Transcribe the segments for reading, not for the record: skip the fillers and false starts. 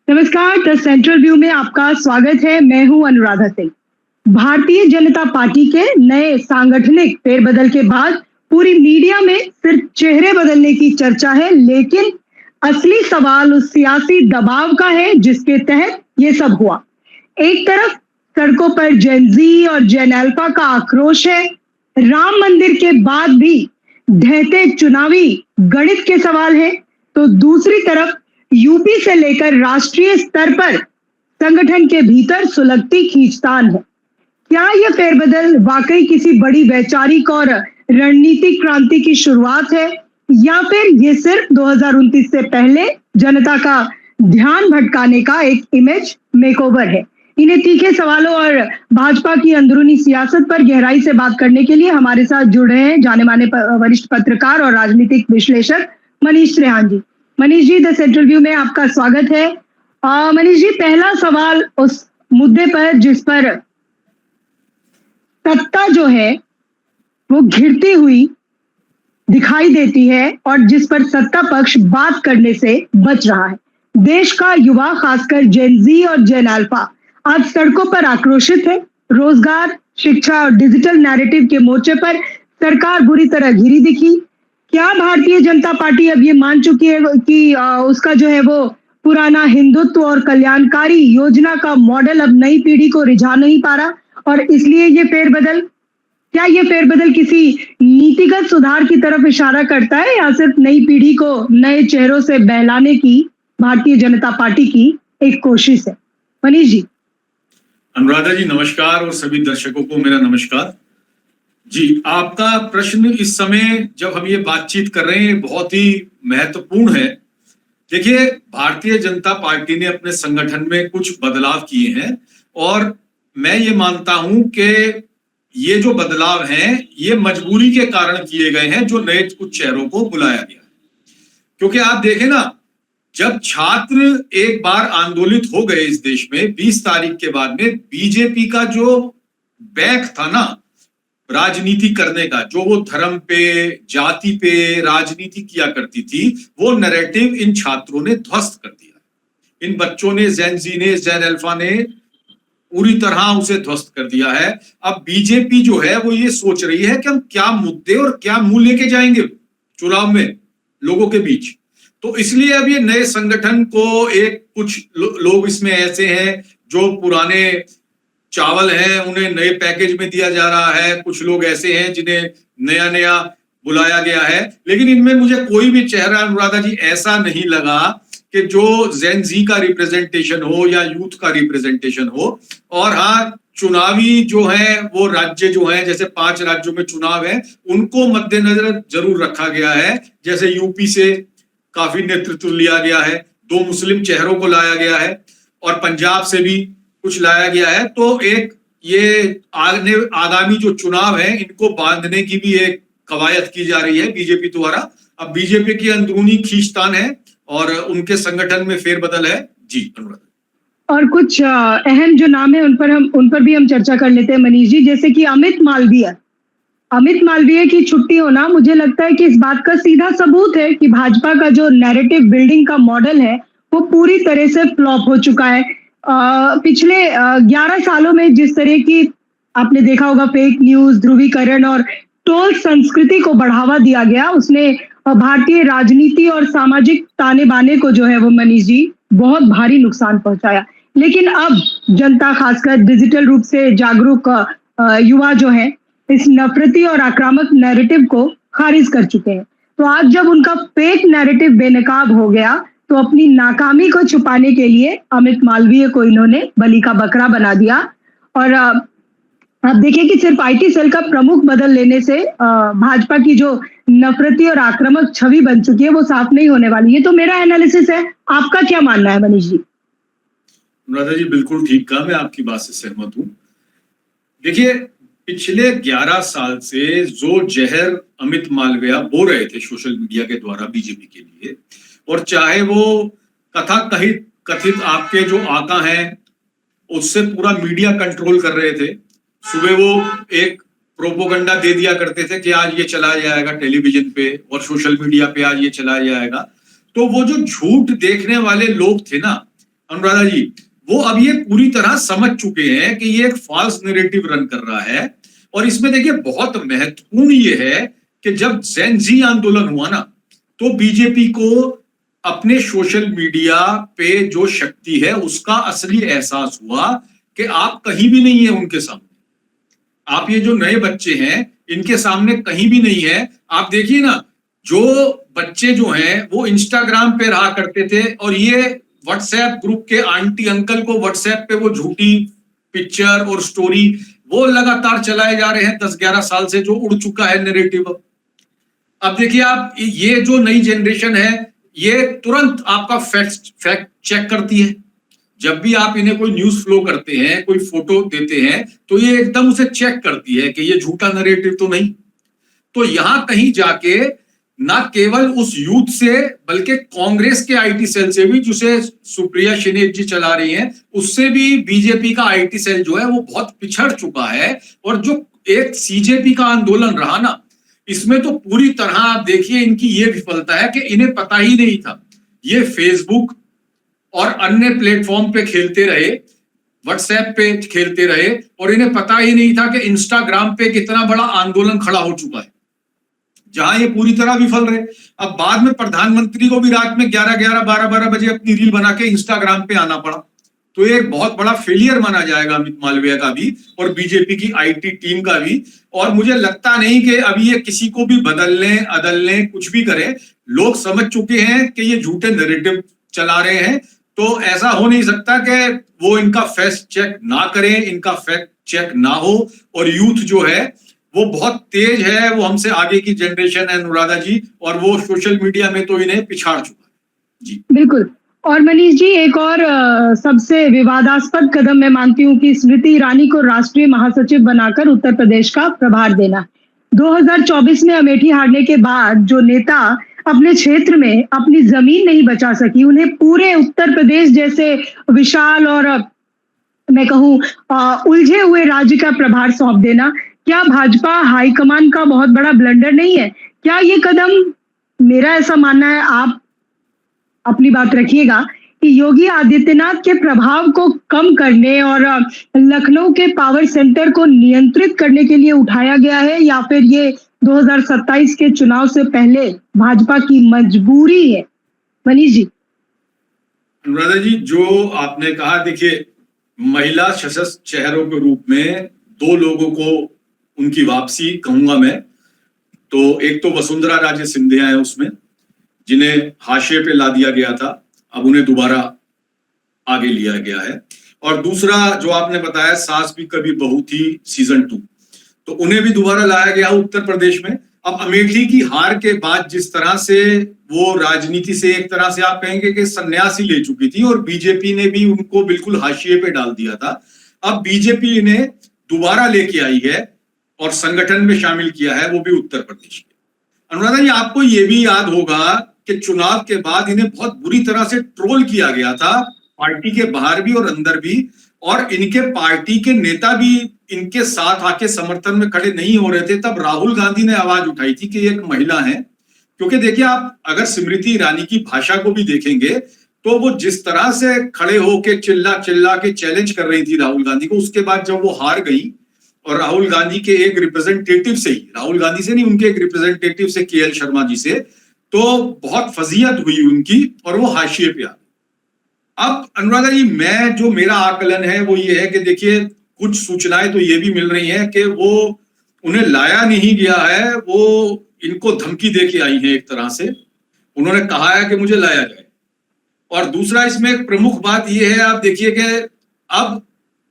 नमस्कार, the central view में आपका स्वागत है। मैं हूं अनुराधा सिंह। भारतीय जनता पार्टी के नए सांगठनिक फेरबदल के बाद पूरी मीडिया में सिर्फ चेहरे बदलने की चर्चा है, लेकिन असली सवाल उस सियासी दबाव का है जिसके तहत ये सब हुआ। एक तरफ सड़कों पर जेन जी और जेन अल्फा का आक्रोश है, राम मंदिर के बाद भी ढहते चुनावी गणित के सवाल है, तो दूसरी तरफ यूपी से लेकर राष्ट्रीय स्तर पर संगठन के भीतर सुलगती खींचतान है। क्या यह फेरबदल वाकई किसी बड़ी वैचारिक और रणनीतिक क्रांति की शुरुआत है, या फिर ये सिर्फ 2029 से पहले जनता का ध्यान भटकाने का एक इमेज मेकओवर है? इन्हें तीखे सवालों और भाजपा की अंदरूनी सियासत पर गहराई से बात करने के लिए हमारे साथ जुड़े हैं जाने माने वरिष्ठ पत्रकार और राजनीतिक विश्लेषक मनीष त्रेहान जी। Manish ji, the central view में आपका स्वागत है। मनीष जी, पहला सवाल उस मुद्दे पर जिस पर सत्ता जो है वो घिरती हुई दिखाई देती है और जिस पर सत्ता पक्ष बात करने से बच रहा है। देश का युवा, खासकर जेन जी और जेन अल्फा, आज सड़कों पर आक्रोशित है। रोजगार, शिक्षा और डिजिटल नैरेटिव के मोर्चे पर सरकार बुरी तरह घिरी दिखी। क्या भारतीय जनता पार्टी अब ये मान चुकी है कि उसका जो है वो पुराना हिंदुत्व और कल्याणकारी योजना का मॉडल अब नई पीढ़ी को रिझा नहीं पा रहा, और इसलिए ये फेरबदल, क्या ये फेरबदल किसी नीतिगत सुधार की तरफ इशारा करता है, या सिर्फ नई पीढ़ी को नए चेहरों से बहलाने की भारतीय जनता पार्टी की एक कोशिश है? मनीष जी। अनुराधा जी नमस्कार, और सभी दर्शकों को मेरा नमस्कार जी। आपका प्रश्न इस समय जब हम ये बातचीत कर रहे हैं बहुत ही महत्वपूर्ण है। देखिए, भारतीय जनता पार्टी ने अपने संगठन में कुछ बदलाव किए हैं, और मैं ये मानता हूं कि ये जो बदलाव हैं ये मजबूरी के कारण किए गए हैं, जो नए कुछ चेहरों को बुलाया गया है। क्योंकि आप देखें ना, जब छात्र एक बार आंदोलित हो गए इस देश में 20 तारीख के बाद में, बीजेपी का जो बैक था ना राजनीति करने का, जो वो धर्म पे, जाति पे राजनीति किया करती थी, वो नैरेटिव इन छात्रों ने ध्वस्त कर दिया। इन बच्चों ने, जेन जी ने, जेन अल्फा ने पूरी तरह उसे ध्वस्त कर दिया है। अब बीजेपी जो है वो ये सोच रही है कि हम क्या मुद्दे और क्या मुंह लेके जाएंगे चुनाव में लोगों के बीच। तो इसलिए अब ये नए संगठन को एक कुछ लोग इसमें ऐसे हैं जो पुराने चावल हैं उन्हें नए पैकेज में दिया जा रहा है, कुछ लोग ऐसे हैं जिन्हें नया नया बुलाया गया है। लेकिन इनमें मुझे कोई भी चेहरा, अनुराधा जी, ऐसा नहीं लगा कि जो जेन जी का रिप्रेजेंटेशन हो या यूथ का रिप्रेजेंटेशन हो। और हाँ, चुनावी जो है वो राज्य जो है, जैसे 5 राज्यों में चुनाव है, उनको मद्देनजर जरूर रखा गया है। जैसे यूपी से काफी नेतृत्व लिया गया है, 2 मुस्लिम चेहरों को लाया गया है, और पंजाब से भी कुछ लाया गया है। तो एक ये आगामी जो चुनाव है इनको बांधने की भी एक कवायद की जा रही है बीजेपी द्वारा। अब बीजेपी की अंदरूनी खींचतान है और उनके संगठन में फेरबदल है जी। अनुराधा, और कुछ अहम जो नाम है उन पर भी हम चर्चा कर लेते हैं मनीष जी, जैसे कि अमित मालवीय की छुट्टी होना मुझे लगता है कि इस बात का सीधा सबूत है कि भाजपा का जो नैरेटिव बिल्डिंग का मॉडल है वो पूरी तरह से फ्लॉप हो चुका है। पिछले 11 सालों में जिस तरह की आपने देखा होगा फेक न्यूज, ध्रुवीकरण और ट्रोल संस्कृति को बढ़ावा दिया गया, उसने भारतीय राजनीति और सामाजिक ताने बाने को जो है वो मनीष जी बहुत भारी नुकसान पहुंचाया। लेकिन अब जनता, खासकर डिजिटल रूप से जागरूक युवा जो है, इस नफरती और आक्रामक नैरेटिव को खारिज कर चुके हैं। तो आज जब उनका फेक नैरेटिव बेनकाब हो गया, तो अपनी नाकामी को छुपाने के लिए अमित मालवीय को इन्होंने बलि का बकरा बना दिया। और आप देखिए कि सिर्फ आईटी सेल का प्रमुख बदल लेने से भाजपा की जो नफरती और आक्रामक छवि बन चुकी है वो साफ नहीं होने वाली है। तो मेरा एनालिसिस है, आपका क्या मानना है मनीष जी? अनुराधा जी बिल्कुल ठीक कहा, मैं आपकी बात से सहमत हूं। देखिए, पिछले 11 साल से जो जहर अमित मालवीय बो रहे थे सोशल मीडिया के द्वारा बीजेपी के लिए, और चाहे वो कथित आपके जो आका हैं उससे पूरा मीडिया कंट्रोल कर रहे थे। सुबह वो एक प्रोपोगंडा दे दिया करते थे कि आज ये चलाया जाएगा टेलीविजन पे और सोशल मीडिया पे, आज ये चलाया जाएगा। तो वो जो झूठ देखने वाले लोग थे ना, अनुराधा जी, वो अब ये पूरी तरह समझ चुके हैं कि ये एक फॉल्स नैरेटिव रन कर रहा है। और इसमें देखिए बहुत महत्वपूर्ण ये है कि जब जेन जी आंदोलन हुआ ना, तो बीजेपी को अपने सोशल मीडिया पे जो शक्ति है उसका असली एहसास हुआ कि आप कहीं भी नहीं है उनके सामने। आप ये जो नए बच्चे हैं इनके सामने कहीं भी नहीं है। आप देखिए ना, जो बच्चे जो हैं वो इंस्टाग्राम पे रहा करते थे और ये व्हाट्सएप ग्रुप के आंटी अंकल को व्हाट्सएप पे वो झूठी पिक्चर और स्टोरी वो लगातार चलाए जा रहे हैं 10-11 साल से, जो उड़ चुका है नैरेटिव। अब देखिए आप, ये जो नई जनरेशन है ये तुरंत आपका फैक्ट चेक करती है। जब भी आप इन्हें कोई न्यूज फ्लो करते हैं, कोई फोटो देते हैं, तो ये एकदम उसे चेक करती है कि ये झूठा नैरेटिव तो नहीं। तो यहां कहीं जाके ना केवल उस यूथ से बल्कि कांग्रेस के आईटी सेल से भी, जिसे सुप्रिया शिनेत जी चला रही हैं, उससे भी बीजेपी का आईटी सेल जो है वो बहुत पिछड़ चुका है। और जो एक सीजेपी का आंदोलन रहा ना, इसमें तो पूरी तरह आप देखिए इनकी ये विफलता है कि इन्हें पता ही नहीं था। ये फेसबुक और अन्य प्लेटफॉर्म पे खेलते रहे, व्हाट्सएप पे खेलते रहे, और इन्हें पता ही नहीं था कि इंस्टाग्राम पे कितना बड़ा आंदोलन खड़ा हो चुका है, जहां ये पूरी तरह विफल रहे। अब बाद में प्रधानमंत्री को भी रात में 11-11, 12-12 बजे अपनी रील बना के इंस्टाग्राम पे आना पड़ा। तो ये एक बहुत बड़ा फेलियर माना जाएगा अमित मालवीय का भी और बीजेपी की आईटी टीम का भी। और मुझे लगता नहीं कि अभी ये किसी को भी बदलने अदलने कुछ भी करें। लोग समझ चुके हैं कि ये झूठे नैरेटिव चला रहे हैं। तो ऐसा हो नहीं सकता कि वो इनका फैक्ट चेक ना करें, इनका फैक्ट चेक ना हो। और यूथ जो है वो बहुत तेज है, वो हमसे आगे की जनरेशन है अनुराधा जी, और वो सोशल मीडिया में तो इन्हें पिछाड़ चुका है जी। बिल्कुल। और मनीष जी, एक और सबसे विवादास्पद कदम मैं मानती हूँ कि स्मृति ईरानी को राष्ट्रीय महासचिव बनाकर उत्तर प्रदेश का प्रभार देना। 2024 में अमेठी हारने के बाद जो नेता अपने क्षेत्र में अपनी जमीन नहीं बचा सकी, उन्हें पूरे उत्तर प्रदेश जैसे विशाल और मैं कहूँ उलझे हुए राज्य का प्रभार सौंप देना, क्या भाजपा हाईकमान का बहुत बड़ा ब्लंडर नहीं है? क्या ये कदम, मेरा ऐसा मानना है, आप अपनी बात रखिएगा, कि योगी आदित्यनाथ के प्रभाव को कम करने और लखनऊ के पावर सेंटर को नियंत्रित करने के लिए उठाया गया है, या फिर ये 2027 के चुनाव से पहले भाजपा की मजबूरी है? मनीष जी। अनुराधा जी, जो आपने कहा, देखिए महिला सशक्त शहरों के रूप में दो लोगों को उनकी वापसी कहूंगा मैं। तो एक तो वसुंधरा राजे सिंधिया है उसमें, जिन्हें हाशिए पे ला दिया गया था, अब उन्हें दोबारा आगे लिया गया है। और दूसरा जो आपने बताया, सास भी कभी बहू थी सीजन 2, तो उन्हें भी दोबारा लाया गया उत्तर प्रदेश में। अब अमेठी की हार के बाद जिस तरह से वो राजनीति से एक तरह से आप कहेंगे कि सन्यासी ले चुकी थी और बीजेपी ने भी उनको बिल्कुल हाशिए पे डाल दिया था, अब बीजेपी इन्हें दोबारा लेके आई है और संगठन में शामिल किया है, वो भी उत्तर प्रदेश के। अनुराधा जी, आपको ये भी याद होगा कि चुनाव के बाद इन्हें बहुत बुरी तरह से ट्रोल किया गया था, पार्टी के बाहर भी और अंदर भी, और इनके पार्टी के नेता भी इनके साथ आके समर्थन में खड़े नहीं हो रहे थे। तब राहुल गांधी ने आवाज उठाई थी कि ये एक महिला है। क्योंकि देखिए, आप अगर स्मृति ईरानी की भाषा को भी देखेंगे तो वो जिस तरह से खड़े होके चिल्ला चिल्ला के चैलेंज कर रही थी राहुल गांधी को, उसके बाद जब वो हार गई और राहुल गांधी के एक रिप्रेजेंटेटिव से ही, राहुल गांधी से नहीं, उनके एक रिप्रेजेंटेटिव से, केएल शर्मा जी से, तो बहुत फजीयत हुई उनकी और वो हाशिए पे आ गई। अब अनुराधा जी, मैं जो मेरा आकलन है वो ये है कि देखिए, कुछ सूचनाएं तो ये भी मिल रही हैं कि वो उन्हें लाया नहीं गया है, वो इनको धमकी दे के आई है। एक तरह से उन्होंने कहा है कि मुझे लाया जाए। और दूसरा इसमें एक प्रमुख बात यह है, आप देखिए कि अब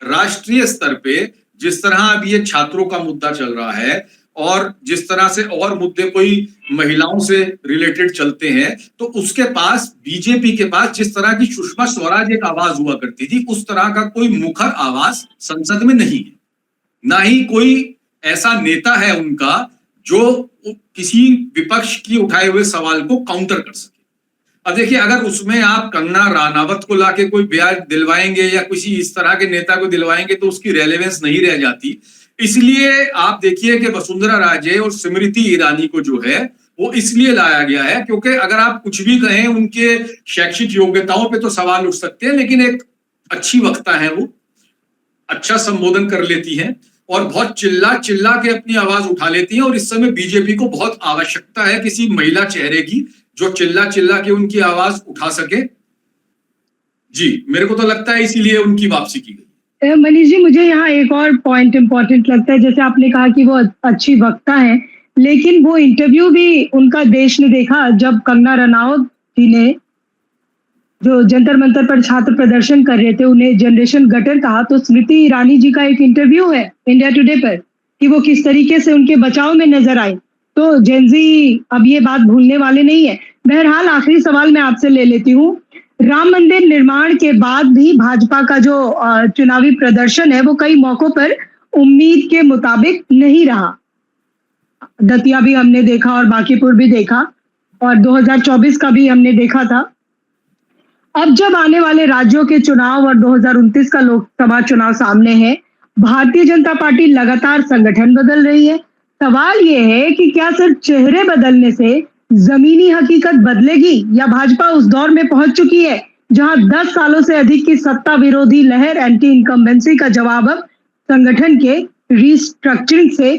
राष्ट्रीय स्तर पे जिस तरह अब ये छात्रों का मुद्दा चल रहा है और जिस तरह से और मुद्दे कोई महिलाओं से रिलेटेड चलते हैं, तो उसके पास, बीजेपी के पास जिस तरह की सुषमा स्वराज एक आवाज हुआ करती थी, उस तरह का कोई मुखर आवाज संसद में नहीं है। ना ही कोई ऐसा नेता है उनका जो किसी विपक्ष की उठाए हुए सवाल को काउंटर कर सके। अब देखिए, अगर उसमें आप कंगना राणावत को लाके कोई ब्याज दिलवाएंगे या किसी इस तरह के नेता को दिलवाएंगे तो उसकी रेलेवेंस नहीं रह जाती। इसलिए आप देखिए कि वसुंधरा राजे और स्मृति ईरानी को जो है वो इसलिए लाया गया है क्योंकि अगर आप कुछ भी कहें उनके शैक्षिक योग्यताओं पे तो सवाल उठ सकते हैं, लेकिन एक अच्छी वक्ता है, वो अच्छा संबोधन कर लेती हैं और बहुत चिल्ला चिल्ला के अपनी आवाज उठा लेती हैं। और इस समय बीजेपी को बहुत आवश्यकता है किसी महिला चेहरे की जो चिल्ला चिल्ला के उनकी आवाज उठा सके। जी, मेरे को तो लगता है इसीलिए उनकी वापसी की गई। मनीष जी, मुझे यहाँ एक और पॉइंट इम्पोर्टेंट लगता है। जैसे आपने कहा कि वो अच्छी वक्ता है, लेकिन वो इंटरव्यू भी उनका देश ने देखा जब कंगना रनावत जी ने, जो जंतर मंतर पर छात्र प्रदर्शन कर रहे थे, उन्हें जनरेशन गटर कहा। तो स्मृति ईरानी जी का एक इंटरव्यू है इंडिया टुडे पर कि वो किस तरीके से उनके बचाव में नजर आई। तो जेनजी अब ये बात भूलने वाले नहीं है। बहरहाल आखिरी सवाल मैं आपसे ले लेती हूँ। राम मंदिर निर्माण के बाद भी भाजपा का जो चुनावी प्रदर्शन है वो कई मौकों पर उम्मीद के मुताबिक नहीं रहा। दतिया भी हमने देखा और बांकीपुर भी देखा, और 2024 का भी हमने देखा था। अब जब आने वाले राज्यों के चुनाव और 2029 का लोकसभा चुनाव सामने है, भारतीय जनता पार्टी लगातार संगठन बदल रही है। सवाल ये है कि क्या सिर्फ चेहरे बदलने से जमीनी हकीकत बदलेगी, या भाजपा उस दौर में पहुंच चुकी है जहां 10 सालों से अधिक की सत्ता विरोधी लहर एंटी इनकम्बेंसी का जवाब अब संगठन के रिस्ट्रक्चरिंग से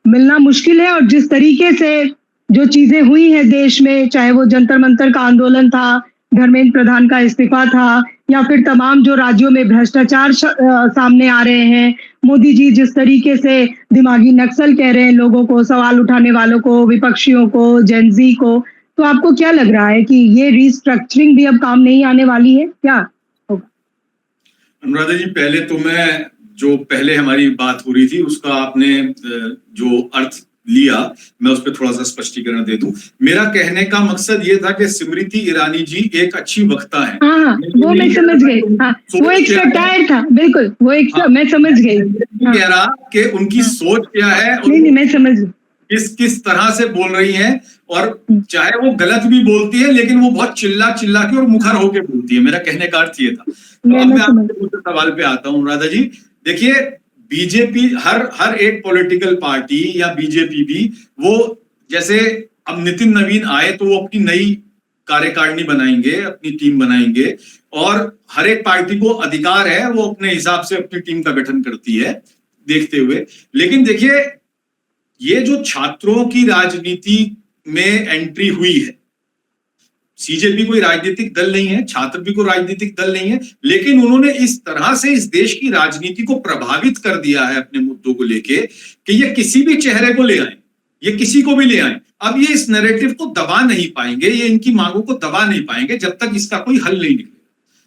मिलना मुश्किल है। और जिस तरीके से जो चीजें हुई हैं देश में, चाहे वो जंतर मंतर का आंदोलन था, धर्मेंद्र प्रधान का इस्तीफा था, या फिर तमाम जो राज्यों में भ्रष्टाचार सामने आ रहे हैं, मोदी जी जिस तरीके से दिमागी नक्सल कह रहे हैं लोगों को, सवाल उठाने वालों को, विपक्षियों को, जेनजी को, तो आपको क्या लग रहा है कि ये रिस्ट्रक्चरिंग भी अब काम नहीं आने वाली है क्या? अनुराधा जी, पहले तो मैं जो पहले हमारी बात हो रही थी उसका आपने जो अर्थ लिया, मैं उस पर थोड़ा सा स्पष्टीकरण दे दूं। मेरा कहने का मकसद ये था कि स्मृति ईरानी जी एक अच्छी वक्ता है। हाँ, वो मैं समझ गई। हाँ, वो एक सटायर था, बिल्कुल वो एक मैं समझ गई। कह रहा कि उनकी सोच क्या है और नहीं, मैं समझ गई किस तरह से बोल रही हैं, और चाहे वो गलत भी बोलती है लेकिन वो बहुत चिल्ला चिल्ला के और मुखर होके बोलती है। मेरा कहने का अर्थ ये था। तो अब मैं आपके सवाल पे आता हूँ अनुराधा जी। देखिए, बीजेपी हर एक पॉलिटिकल पार्टी या बीजेपी भी, वो जैसे अब नितिन नवीन आए तो वो अपनी नई कार्यकारिणी बनाएंगे, अपनी टीम बनाएंगे, और हर एक पार्टी को अधिकार है वो अपने हिसाब से अपनी टीम का गठन करती है देखते हुए। लेकिन देखिए, ये जो छात्रों की राजनीति में एंट्री हुई है, सीजेपी कोई राजनीतिक दल नहीं है, छात्र भी कोई राजनीतिक दल नहीं है, लेकिन उन्होंने इस तरह से इस देश की राजनीति को प्रभावित कर दिया है अपने मुद्दों को लेके कि ये किसी भी चेहरे को ले आए, ये किसी को भी ले आए। अब ये इस नैरेटिव को दबा नहीं पाएंगे, ये इनकी मांगों को दबा नहीं पाएंगे जब तक इसका कोई हल नहीं निकलेगा।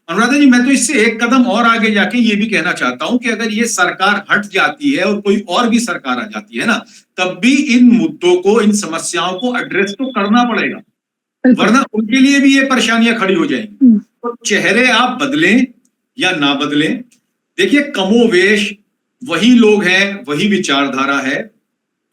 अनुराधा जी, मैं तो इससे एक कदम और आगे जाके ये भी कहना चाहता हूं कि अगर ये सरकार हट जाती है और कोई और भी सरकार आ जाती है ना, तब भी इन मुद्दों को, इन समस्याओं को एड्रेस तो करना पड़ेगा, वरना उनके लिए भी ये परेशानियां खड़ी हो जाएंगी। तो चेहरे आप बदलें या ना बदलें, देखिए कमोवेश वही लोग हैं, वही विचारधारा है,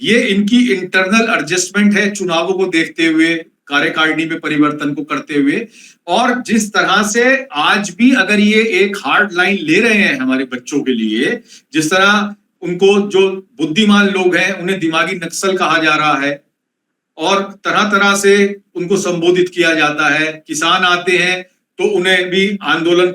ये इनकी इंटरनल एडजस्टमेंट है चुनावों को देखते हुए, कार्यकारिणी में परिवर्तन को करते हुए। और जिस तरह से आज भी अगर ये एक हार्ड लाइन ले रहे हैं हमारे बच्चों के लिए, जिस तरह उनको, जो बुद्धिमान लोग हैं उन्हें दिमागी नक्सल कहा जा रहा है और तरह तरह से उनको संबोधित किया जाता है, किसान आते हैं तो उन्हें भी आंदोलन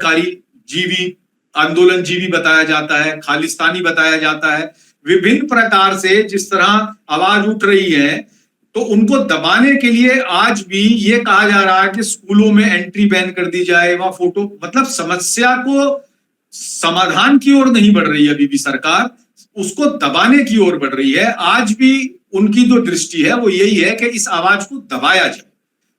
जीवी बताया जाता है, खालिस्तानी बताया जाता है, विभिन्न प्रकार से जिस तरह आवाज उठ रही है, तो उनको दबाने के लिए आज भी ये कहा जा रहा है कि स्कूलों में एंट्री बैन कर दी जाए, वहां फोटो, मतलब समस्या को समाधान की ओर नहीं बढ़ रही है अभी भी सरकार, उसको दबाने की ओर बढ़ रही है। आज भी उनकी जो दृष्टि है वो यही है कि इस आवाज को दबाया जाए,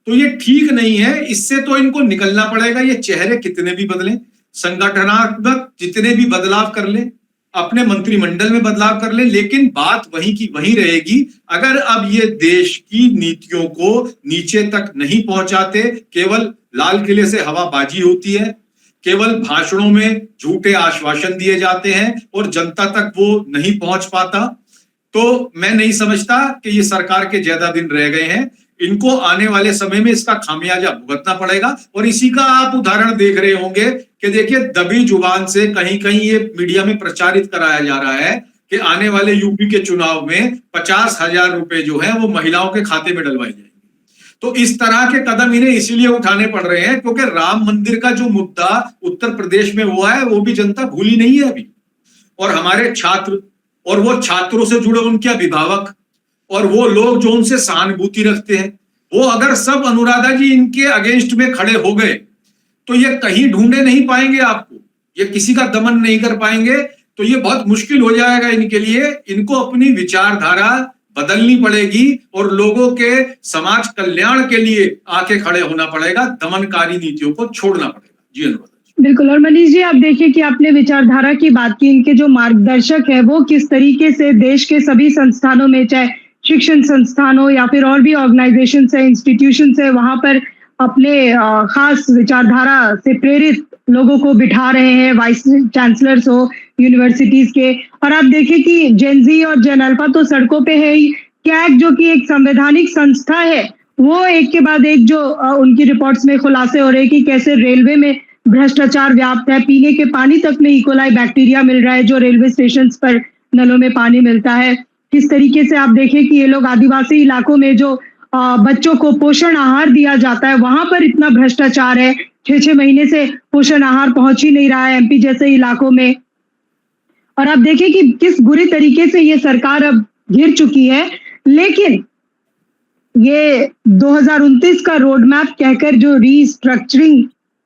तो ये ठीक नहीं है, इससे तो इनको निकलना पड़ेगा। ये चेहरे कितने भी बदलें, संगठनात्मक जितने भी बदलाव कर लें, अपने मंत्रिमंडल में बदलाव कर ले, लेकिन बात वहीं की वहीं रहेगी। अगर अब ये देश की नीतियों को नीचे तक नहीं पहुंचाते, केवल लाल किले से हवाबाजी होती है, केवल भाषणों में झूठे आश्वासन दिए जाते हैं और जनता तक वो नहीं पहुंच पाता, तो मैं नहीं समझता कि ये सरकार के ज्यादा दिन रह गए हैं। इनको आने वाले समय में इसका खामियाजा भुगतना पड़ेगा। और इसी का आप उदाहरण देख रहे होंगे कि देखिए, दबी जुबान से कहीं कहीं ये मीडिया में प्रचारित कराया जा रहा है कि आने वाले यूपी के चुनाव में 50,000 रुपए जो है वो महिलाओं के खाते में डलवाए जाएंगे। तो इस तरह के कदम इन्हें इसलिए उठाने पड़ रहे हैं क्योंकि राम मंदिर का जो मुद्दा उत्तर प्रदेश में हुआ है वो भी जनता भूली नहीं है अभी। और हमारे छात्र और वो छात्रों से जुड़े उनके अभिभावक और वो लोग जो उनसे सहानुभूति रखते हैं, वो अगर सब अनुराधा जी इनके अगेंस्ट में खड़े हो गए तो ये कहीं ढूंढे नहीं पाएंगे आपको, ये किसी का दमन नहीं कर पाएंगे। तो ये बहुत मुश्किल हो जाएगा इनके लिए। इनको अपनी विचारधारा बदलनी पड़ेगी और लोगों के समाज कल्याण के लिए आके खड़े होना पड़ेगा, दमनकारी नीतियों को छोड़ना पड़ेगा। जी अनुराधा। बिल्कुल। और मनीष जी, आप देखिए कि आपने विचारधारा की बात की, इनके जो मार्गदर्शक है वो किस तरीके से देश के सभी संस्थानों में, चाहे शिक्षण संस्थान हो या फिर और भी ऑर्गेनाइजेशन है, इंस्टीट्यूशन है, वहां पर अपने खास विचारधारा से प्रेरित लोगों को बिठा रहे हैं, वाइस चांसलर्स हो यूनिवर्सिटीज के। और आप देखिए कि जेनजी और जेन अल्फा तो सड़कों पे है ही, कैग जो कि एक संवैधानिक संस्था है, वो एक के बाद एक जो उनकी रिपोर्ट्स में खुलासे हो रहे हैं कि कैसे रेलवे में भ्रष्टाचार व्याप्त है, पीने के पानी तक में इकोलाई बैक्टीरिया मिल रहा है जो रेलवे स्टेशन पर नलों में पानी मिलता है। किस तरीके से आप देखें कि ये लोग आदिवासी इलाकों में जो बच्चों को पोषण आहार दिया जाता है वहां पर इतना भ्रष्टाचार है, 6-6 महीने से पोषण आहार पहुंच ही नहीं रहा है एमपी जैसे इलाकों में। और आप देखिए कि किस बुरी तरीके से ये सरकार अब घिर चुकी है, लेकिन ये 2029 का रोड मैप कहकर जो रीस्ट्रक्चरिंग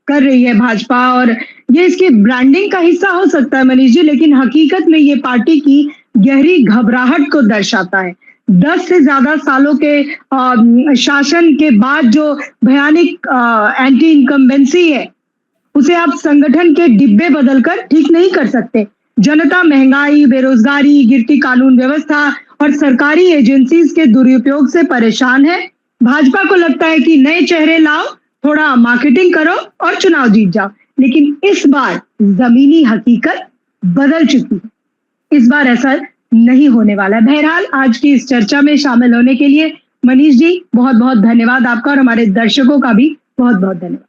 कर रही है भाजपा, और ये इसकी ब्रांडिंग का हिस्सा हो सकता है मनीष जी, लेकिन हकीकत में ये पार्टी की गहरी घबराहट को दर्शाता है। 10 से ज्यादा सालों के शासन के बाद जो भयानक एंटी इनकम्बेंसी है उसे आप संगठन के डिब्बे बदलकर ठीक नहीं कर सकते। जनता महंगाई, बेरोजगारी, गिरती कानून व्यवस्था और सरकारी एजेंसीज के दुरुपयोग से परेशान है। भाजपा को लगता है कि नए चेहरे लाओ, थोड़ा मार्केटिंग करो और चुनाव जीत जाओ, लेकिन इस बार जमीनी हकीकत बदल चुकी है। इस बार ऐसा नहीं होने वाला है। बहरहाल आज की इस चर्चा में शामिल होने के लिए मनीष जी बहुत बहुत धन्यवाद आपका, और हमारे दर्शकों का भी बहुत बहुत धन्यवाद।